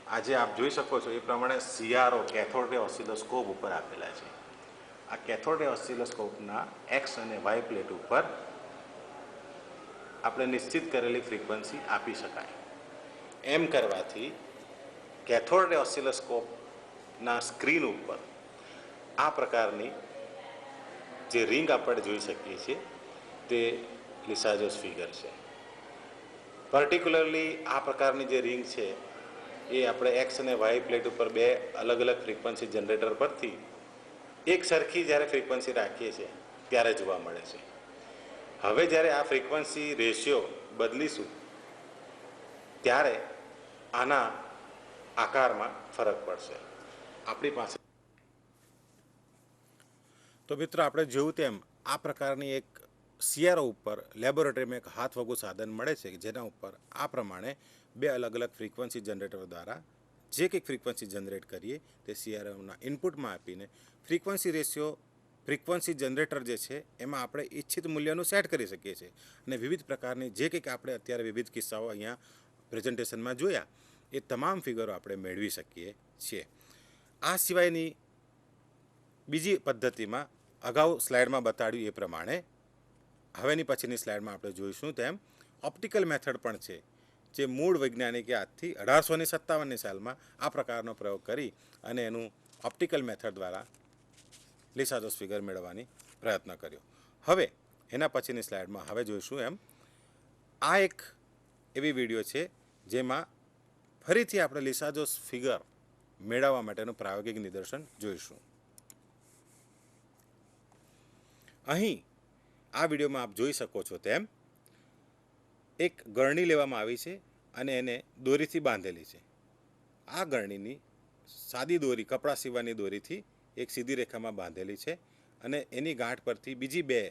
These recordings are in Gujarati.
આજે આપ જોઈ શકો છો એ પ્રમાણે સીઆરઓ કેથોડ રે ઓસિલોસ્કોપ ઉપર આપેલા છે. આ કેથોડ રે ઓસિલોસ્કોપના એક્સ અને વાય પ્લેટ ઉપર આપણે નિશ્ચિત કરેલી ફ્રીક્વન્સી આપી શકાય. એમ કરવાથી કેથોડ રે ઓસિલોસ્કોપના સ્ક્રીન ઉપર આ પ્રકારની જે રિંગ આપણે જોઈ શકીએ છીએ તે લિસાજોસ ફિગર છે. પર્ટિક્યુલરલી આ પ્રકારની જે રિંગ છે એ આપણે એક્સ અને વાય પ્લેટ ઉપર બે અલગ અલગ ફ્રીક્વન્સી જનરેટર પરથી એક સરખી જ્યારે ફ્રીક્વન્સી રાખીએ છીએ ત્યારે જોવા મળે છે. હવે જ્યારે આ ફ્રીક્વન્સી રેશિયો બદલીશું ત્યારે આના આકારમાં ફરક પડશે. આપણી પાસે તો મિત્રો આપણે જોયું તેમ આ પ્રકારની એક સીઆરઓ ઉપર લેબોરેટરીમાં એક હાથ વગું સાધન મળે છે જેના ઉપર આ પ્રમાણે બે અલગ અલગ ફ્રીક્વન્સી જનરેટર દ્વારા જે કંઈક ફ્રીક્વન્સી જનરેટ કરીએ તે સીઆરઓના ઇનપુટમાં આપીને ફ્રીક્વન્સી રેશિયો ફ્રીક્વન્સી જનરેટર જે છે એમાં આપણે ઈચ્છિત મૂલ્યનું સેટ કરી શકીએ છીએ અને વિવિધ પ્રકારની જે કંઈક આપણે અત્યારે વિવિધ કિસ્સાઓ અહીંયા પ્રેઝન્ટેશનમાં જોયા એ તમામ ફિગરો આપણે મેળવી શકીએ છીએ. આ સિવાયની બીજી પદ્ધતિમાં અગાઉ સ્લાઇડમાં બતાડ્યું એ પ્રમાણે હવેની પછીની સ્લાઇડમાં આપણે જોઈશું તેમ ઓપ્ટિકલ મેથડ પણ છે જે મૂળ વૈજ્ઞાનિકે આજથી 1857ની સાલમાં આ પ્રકારનો પ્રયોગ કરી અને એનું ઓપ્ટિકલ મેથડ દ્વારા લિસાજોસ ફિગર મેળવવાની પ્રયત્ન કર્યો. હવે એના પછીની સ્લાઇડમાં હવે જોઈશું એમ આ એક એવી વિડીયો છે જેમાં ફરીથી આપણે લિસાજોસ ફિગર મેળવવા માટેનું પ્રાયોગિક નિદર્શન જોઈશું. અહીં આ વિડીયોમાં આપ જોઈ શકો છો તેમ એક ગરણી લેવામાં આવી છે અને એને દોરીથી બાંધેલી છે. આ ગરણીની સાદી દોરી કપડાં સીવવાની દોરીથી એક સીધી રેખામાં બાંધેલી છે અને એની ગાંઠ પરથી બીજી બે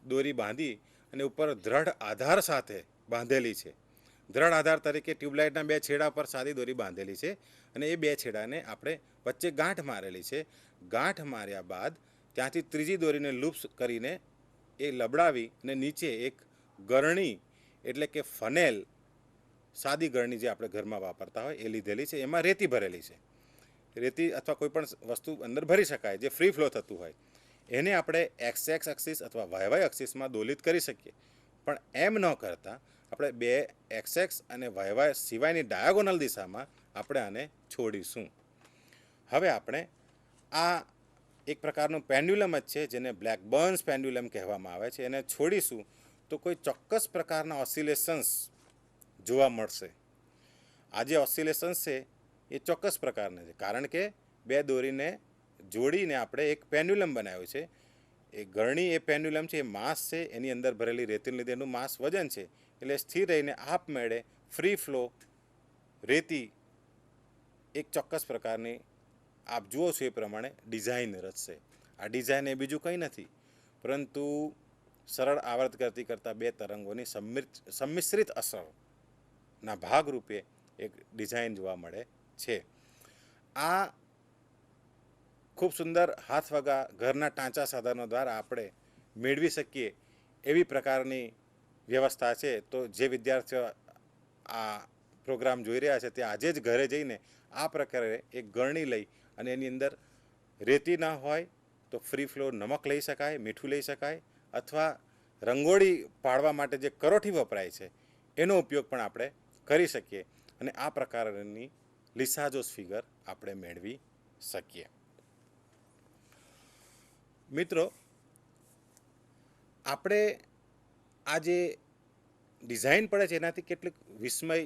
દોરી બાંધી અને ઉપર દ્રઢ આધાર સાથે બાંધેલી છે. દ્રઢ આધાર તરીકે ટ્યુબલાઇટના બે છેડા પર સાદી દોરી બાંધેલી છે અને એ બે છેડાને આપણે વચ્ચે ગાંઠ મારેલી છે. ગાંઠ માર્યા બાદ ત્યાંથી ત્રીજી દોરીને લૂપ્સ કરીને એ લબડાવી અને નીચે એક ગરણી એટલે કે ફનેલ સાદી ગરણી જે આપણે ઘરમાં વાપરતા હોય એ લીધેલી છે. એમાં રેતી ભરેલી છે. રેતી અથવા કોઈ પણ વસ્તુ અંદર ભરી શકાય જે ફ્રી ફ્લો થતું હોય એને આપણે એક્સ એક્સિસ અથવા વાય એક્સિસમાં દોલિત કરી શકીએ. પણ એમ ન કરતાં આપણે બે એક્સ અને વાય સિવાયની ડાયાગોનલ દિશામાં આપણે આને છોડીશું. હવે આપણે આ એક પ્રકારનું પેન્ડ્યુલમ જ છે જેને બ્લેક બર્ન્સ પેન્ડ્યુલમ કહેવામાં આવે છે. એને છોડીશું તો કોઈ ચોક્કસ પ્રકારના ઓસિલેશન્સ જોવા મળશે. આ જે ઓસિલેશન્સ છે એ ચોક્કસ પ્રકારના છે કારણ કે બે દોરીને જોડીને આપણે એક પેન્ડ્યુલમ બનાવ્યું છે. એ ગરણી એ પેન્ડ્યુલમ છે, એ માસ છે, એની અંદર ભરેલી રેતીને લીધે એનું માસ વજન છે એટલે સ્થિર રહીને આપમેળે ફ્રી ફ્લો રેતી એક ચોક્કસ પ્રકારની આપ જુઓ છો એ પ્રમાણે ડિઝાઇન રચશે. આ ડિઝાઇન એ બીજું કંઈ નથી પરંતુ સરળ આવર્ત ગતિ કરતાં બે તરંગોની સંમિશ્રિત અસરના ભાગરૂપે એક ડિઝાઇન જોવા મળે છે. આ ખૂબ સુંદર હાથવગા ઘરના ટાંચા સાધનો દ્વારા આપણે મેળવી શકીએ એવી પ્રકારની વ્યવસ્થા છે. તો જે વિદ્યાર્થીઓ આ પ્રોગ્રામ જોઈ રહ્યા છે તે આજે જ ઘરે જઈને આ પ્રકારે એક ગરણી લઈ અને એની અંદર રેતી ના હોય તો ફ્રી ફ્લો નમક લઈ શકાય, મીઠું લઈ શકાય અથવા રંગોળી પાડવા માટે જે કરોઠી વપરાય છે એનો ઉપયોગ પણ આપણે કરી શકીએ અને આ પ્રકારની લિસાજોસ ફિગર આપણે મેળવી શકીએ. મિત્રો, આપણે આ જે ડિઝાઇન પડે છે એનાથી કેટલીક વિસ્મય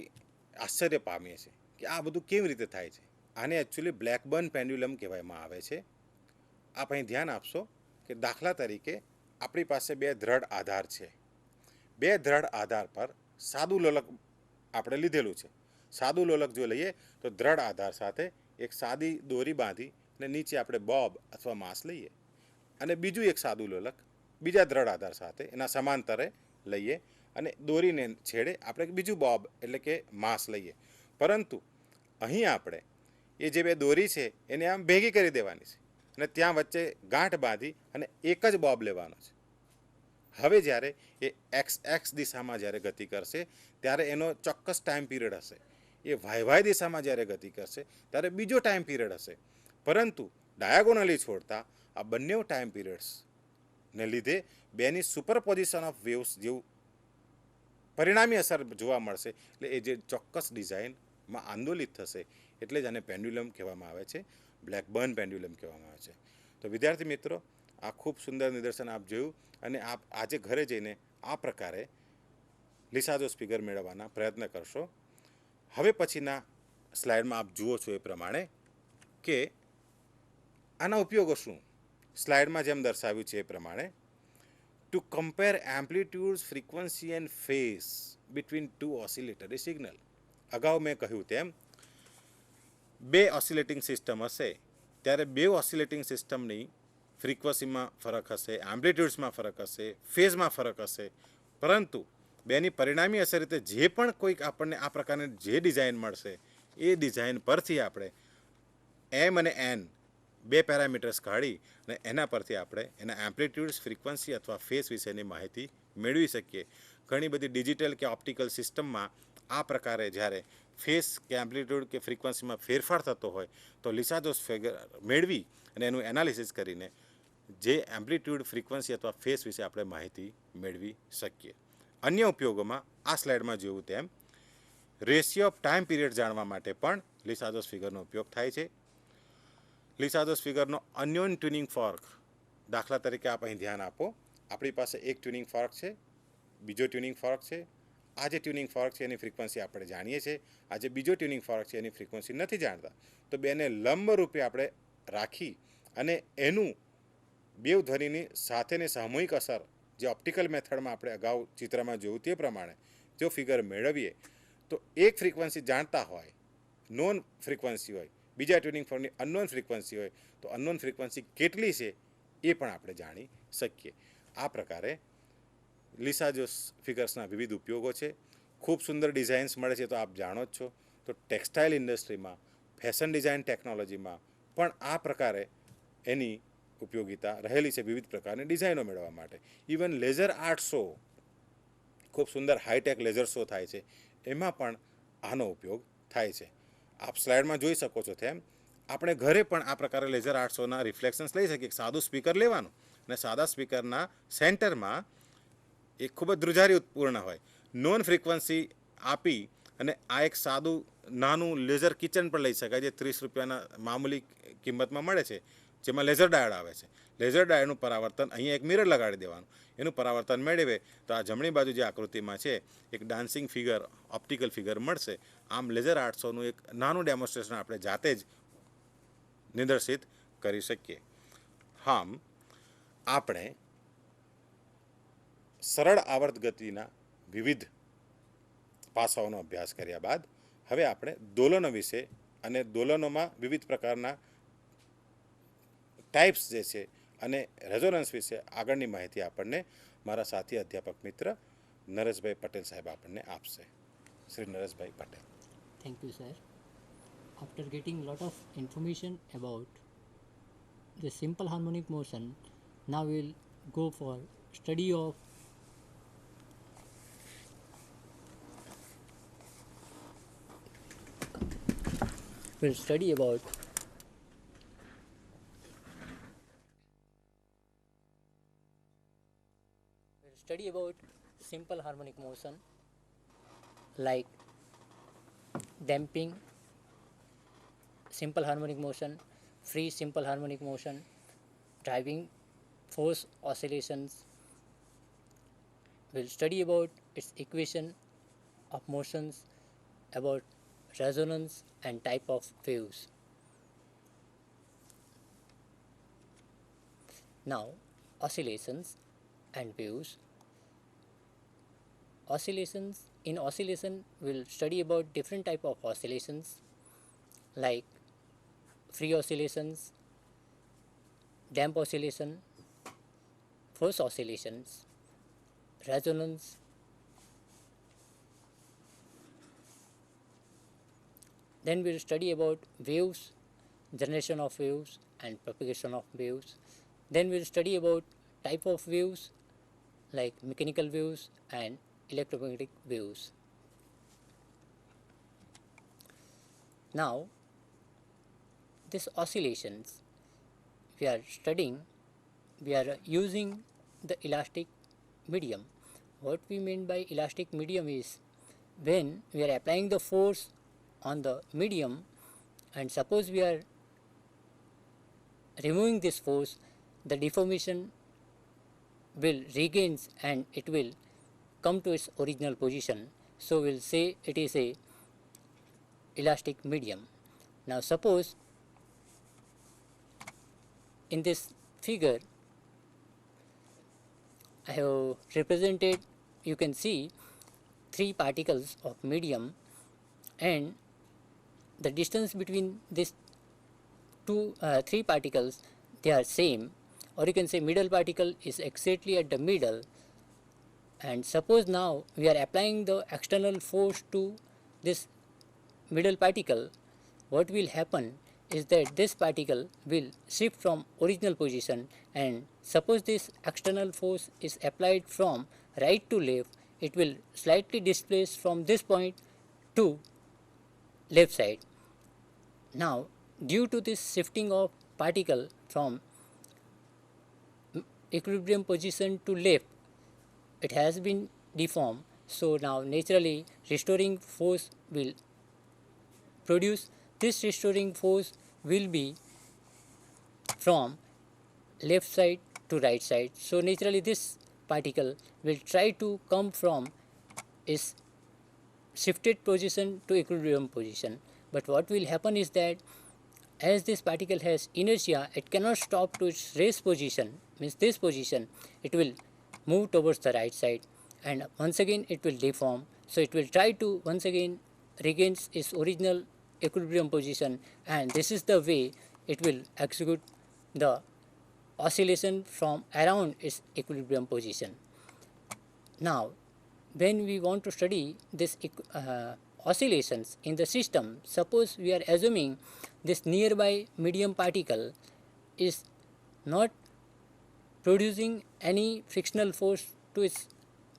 આશ્ચર્ય પામીએ છીએ કે આ બધું કેવી રીતે થાય છે. આને એકચ્યુઅલી બ્લેકબર્ન પેન્ડ્યુલમ કહેવામાં આવે છે. આપ અહીં ધ્યાન આપશો કે દાખલા તરીકે આપણી પાસે બે દ્રઢ આધાર છે. બે દ્રઢ આધાર પર સાદું લોલક આપણે લીધેલું છે. સાદું લોલક જો લઈએ તો દ્રઢ આધાર સાથે એક સાદી દોરી બાંધી અને નીચે આપણે બોબ અથવા માસ લઈએ અને બીજું એક સાદું લોલક બીજા દ્રઢ આધાર સાથે એના સમાંતરે લઈએ અને દોરીને છેડે આપણે બીજું બોબ એટલે કે માસ લઈએ. પરંતુ અહીં આપણે એ જે બે દોરી છે એને આમ ભેગી કરી દેવાની છે અને ત્યાં વચ્ચે ગાંઠ બાંધી અને એક જ બોબ લેવાનો છે. હવે જ્યારે એ એક્સ દિશામાં જ્યારે ગતિ કરશે ત્યારે એનો ચોક્કસ ટાઈમ પીરિયડ હશે. એ વાય દિશામાં જ્યારે ગતિ કરશે ત્યારે બીજો ટાઈમ પીરિયડ હશે. પરંતુ ડાયાગોનલી છોડતા આ બંને ટાઈમ પીરિયડ્સને લીધે બેની સુપરપોઝિશન ઓફ વેવ્સ જેવું પરિણામી અસર જોવા મળશે. એટલે એ જે ચોક્કસ ડિઝાઇનમાં આંદોલિત થશે. એટલે જ આને પેન્ડ્યુલમ કહેવામાં આવે છે, બ્લેકબર્ન પેન્ડ્યુલમ કહેવામાં આવે છે. તો વિદ્યાર્થી મિત્રો, આ ખૂબ સુંદર નિદર્શન આપ જોયું અને આપ આજે ઘરે જઈને આ પ્રકારે લિસાઝોસ ફિગર મેળવવાના પ્રયત્ન કરશો. હવે પછીના સ્લાઇડમાં આપ જુઓ છો એ પ્રમાણે કે આના ઉપયોગો શું. સ્લાઇડમાં જેમ દર્શાવ્યું છે એ પ્રમાણે to compare amplitudes, frequency and phase between two oscillatory signal. અગાઉ મેં કહ્યું તેમ બે ઓસિલેટિંગ સિસ્ટમ હશે ત્યારે બે ઓસિલેટિંગ સિસ્ટમની ફ્રીક્વન્સીમાં ફરક હશે, એમ્પ્લિટ્યુડ્સમાં ફરક હશે, ફેઝમાં ફરક હશે. પરંતુ બેની પરિણામી અસર રીતે જે પણ કોઈક આપણને આ પ્રકારની જે ડિઝાઇન મળશે એ ડિઝાઇન પરથી આપણે એમ અને એન બે પેરામીટર્સ કાઢી અને એના પરથી આપણે એના એમ્પ્લિટ્યુડ્સ, ફ્રીક્વન્સી અથવા ફેઝ વિશેની માહિતી મેળવી શકીએ. ઘણી બધી ડિજિટલ કે ઓપ્ટિકલ સિસ્ટમમાં આ પ્રકારે જ્યારે ફેઝ કે એમ્પ્લિટ્યુડ કે ફ્રીક્વન્સીમાં ફેરફાર થતો હોય તો લિસાઝોસ ફિગર મેળવી અને એનું એનાલિસિસ કરીને જે એમ્પ્લિટ્યુડ, ફ્રીક્વન્સી અથવા ફેઝ વિશે આપણે માહિતી મેળવી શકીએ. અન્ય ઉપયોગોમાં આ સ્લાઇડમાં જોયું તેમ રેશિયો ઓફ ટાઈમ પીરિયડ જાણવા માટે પણ લિસાઝોસ ફિગરનો ઉપયોગ થાય છે. લિસાઝોસ ફિગરનો અન્યોન ટ્યુનિંગ ફોર્ક, દાખલા તરીકે આપ અહીં ધ્યાન આપો. આપણી પાસે એક ટ્યુનિંગ ફોર્ક છે, બીજો ટ્યુનિંગ ફોર્ક છે. આ જે ટ્યુનિંગ ફોર્ક છે એની ફ્રીક્વન્સી આપણે જાણીએ છીએ, આ જે બીજો ટ્યુનિંગ ફોર્ક છે એની ફ્રીક્વન્સી નથી જાણતા. તો બેને લંબ રૂપે આપણે રાખી અને એનું બેવ ધ્વનિની સાથેની સામૂહિક અસર જે ઓપ્ટિકલ મેથડમાં આપણે અગાઉ ચિત્રમાં જોયું તે પ્રમાણે જો ફિગર મેળવીએ તો એક ફ્રીક્વન્સી જાણતા હોય, નોન ફ્રીક્વન્સી હોય, બીજા ટ્યુનિંગ ફોર્કની અનનોન ફ્રીક્વન્સી હોય તો અનનોન ફ્રીક્વન્સી કેટલી છે એ પણ આપણે જાણી શકીએ. આ પ્રકારે લિસાઝોસ ફિગર્સના વિવિધ ઉપયોગો છે. ખૂબ સુંદર ડિઝાઇન્સ મળે છે તો આપ જાણો જ છો. તો ટેક્સટાઇલ ઇન્ડસ્ટ્રીમાં, ફેશન ડિઝાઇન ટેકનોલોજીમાં પણ આ પ્રકારે એની ઉપયોગિતા રહેલી છે વિવિધ પ્રકારની ડિઝાઇનો મેળવવા માટે. ઇવન લેઝર આર્ટ શો, ખૂબ સુંદર હાઈટેક લેઝર શો થાય છે, એમાં પણ આનો ઉપયોગ થાય છે. આપ સ્લાઇડમાં જોઈ શકો છો તેમ આપણે ઘરે પણ આ પ્રકારે લેઝર આર્ટ શોના રિફ્લેક્શન્સ લઈ શકીએ. સાદું સ્પીકર લેવાનું અને સાદા સ્પીકરના સેન્ટરમાં એક ખૂબ જ ધ્રુજારીપૂર્ણ હોય નોન ફ્રીક્વન્સી આપી અને આ એક સાદું નાનું લેઝર કિચન પણ લઈ શકાય જે 30 રૂપિયાના મામૂલી કિંમતમાં મળે છે, જેમાં લેઝર ડાયોડ આવે છે. લેઝર ડાયોડનું પરાવર્તન અહીંયા એક મિરર લગાડી દેવાનું, એનું પરાવર્તન મેળવે તો આ જમણી બાજુ જે આકૃતિમાં છે એક ડાન્સિંગ ફિગર, ઓપ્ટિકલ ફિગર મળશે. આમ લેઝર આર્ટ્સોનું એક નાનું ડેમોન્સ્ટ્રેશન આપણે જાતે જ નિદર્શિત કરી શકીએ. આમ આપણે સરળ આવર્ત ગતિના વિવિધ પાસાઓનો અભ્યાસ કર્યા બાદ હવે આપણે દોલનો વિશે અને દોલનોમાં વિવિધ પ્રકારના ટાઈપ્સ જે છે અને રેઝોનન્સ વિશે આગળની માહિતી આપણને મારા સાથી અધ્યાપક મિત્ર નરેશભાઈ પટેલ સાહેબ આપણને આપશે. Shri Nareshbhai Patel. Thank you, sir. After getting lot of information about the simple harmonic motion, now we'll go for study of we'll study about simple harmonic motion like damping, simple harmonic motion, free simple harmonic motion, driving force oscillations. We'll study about its equation of motions, about resonance and type of waves. Now, oscillations and waves. In oscillation we'll study about different type of oscillations like free oscillations, damp oscillation, force oscillations, resonance. Then we'll study about waves, generation of waves and propagation of waves. Then we'll study about type of waves like mechanical waves and electromagnetic waves. Now, this oscillations we are studying, we are using the elastic medium. What we mean by elastic medium is when we are applying the force on the medium, and suppose we are removing this force, the deformation will regains and it will come to its original position. So we'll say it is a elastic medium. Now suppose in this figure I have represented, you can see three particles of medium, and the distance between these three particles, they are same, or you can say middle particle is exactly at the middle. And suppose now we are applying the external force to this middle particle, what will happen is that this particle will shift from original position, and suppose this external force is applied from right to left, it will slightly displace from this point to left side. Now due to this shifting of particle from equilibrium position to left, it has been deformed. So now naturally restoring force will produce. This restoring force will be from left side to right side. So naturally this particle will try to come from its shifted position to equilibrium position. But what will happen is that as this particle has inertia, it cannot stop to its rest position, means this position, it will move towards the right side, and once again it will deform. So it will try to once again regain its original equilibrium position, and this is the way it will execute the oscillation from around its equilibrium position. Now when we want to study this oscillations in the system, suppose we are assuming this nearby medium particle is not producing any frictional force to its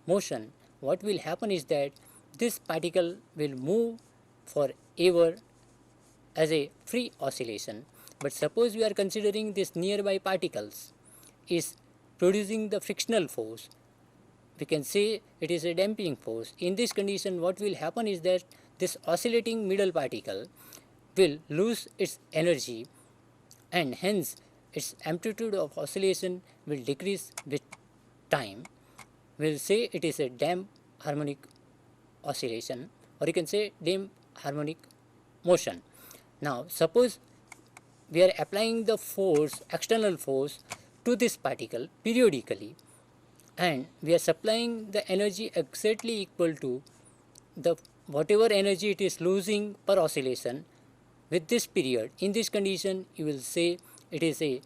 motion, what will happen is that this particle will move forever as a free oscillation. But suppose we are considering this nearby particles is producing the frictional force, we can say it is a damping force. In this condition, what will happen is that this oscillating middle particle will lose its energy, and hence its amplitude of oscillation will decrease with time. We will say it is a damped harmonic oscillation, or you can say damped harmonic motion. Now suppose we are applying the force, external force to this particle periodically, and we are supplying the energy exactly equal to the whatever energy it is losing per oscillation with this period. In this condition you will say it is a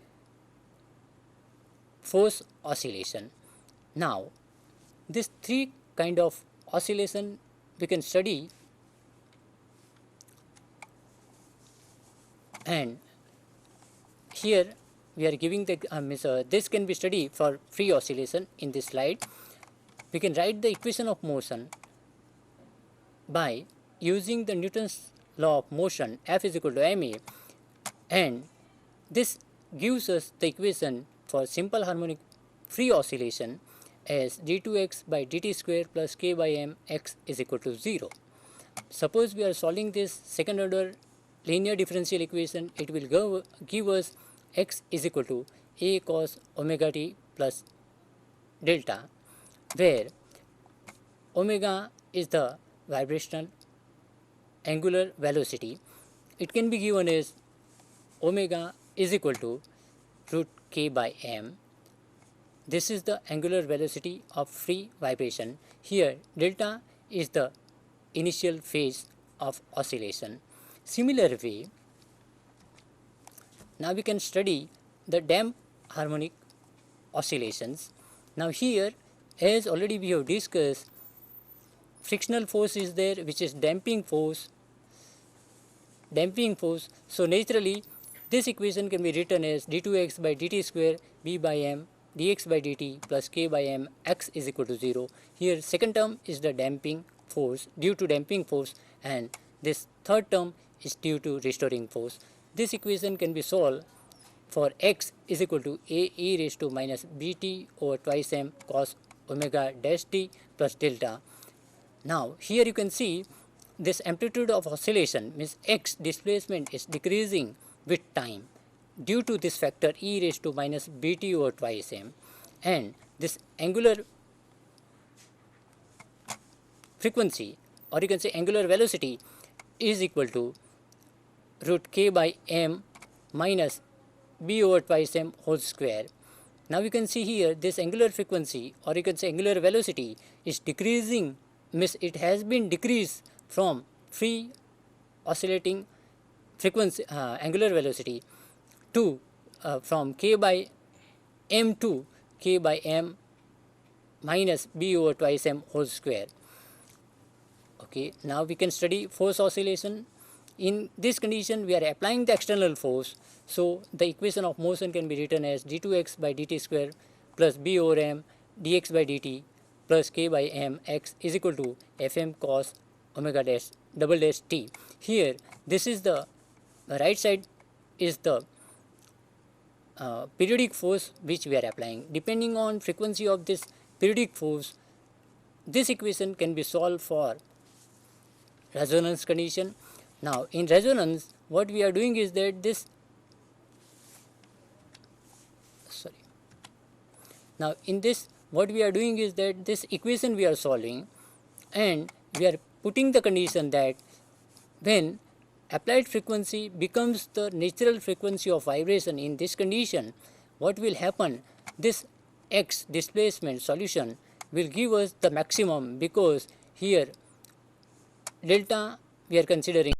force oscillation. Now this three kind of oscillation we can study, and here we are giving the this can be studied for free oscillation. In this slide we can write the equation of motion by using the Newton's law of motion, F is equal to ma, and this gives us the equation for simple harmonic free oscillation as d2x by dt square plus k by m x is equal to 0. Suppose we are solving this second order linear differential equation, it will give us x is equal to a cos omega t plus delta, where omega is the vibrational angular velocity. It can be given as omega is equal to root k by m. This is the angular velocity of free vibration. Here delta is the initial phase of oscillation. Similar way, now we can study the damped harmonic oscillations. Now here, as already we have discussed, frictional force is there, which is damping force. So naturally this equation can be written as d2x by dt square b by m dx by dt plus k by m x is equal to 0. Here second term is the damping force, due to damping force, and this third term is due to restoring force. This equation can be solved for x is equal to a e raised to minus bt over twice m cos omega dash t plus delta. Now here you can see this amplitude of oscillation means x displacement is decreasing with time due to this factor e raised to minus bt over twice m, and this angular frequency, or you can say angular velocity, is equal to root k by m minus b over twice m whole square. Now you can see here this angular frequency, or you can say angular velocity, is decreasing, means it has been decreased from free oscillating frequency angular velocity to from k by m to k by m minus b over twice m whole square. Okay, now we can study force oscillation. In this condition we are applying the external force, so the equation of motion can be written as d2x by dt square plus b over m dx by dt plus k by m x is equal to fm cos omega dash double dash t. Here this is the right side is the periodic force which we are applying. Depending on frequency of this periodic force, this equation can be solved for resonance condition. Now in resonance what we are doing is that this now in this what we are doing is that this equation we are solving, and we are putting the condition that when applied frequency becomes the natural frequency of vibration, in this condition what will happen, this x displacement solution will give us the maximum, because here delta we are considering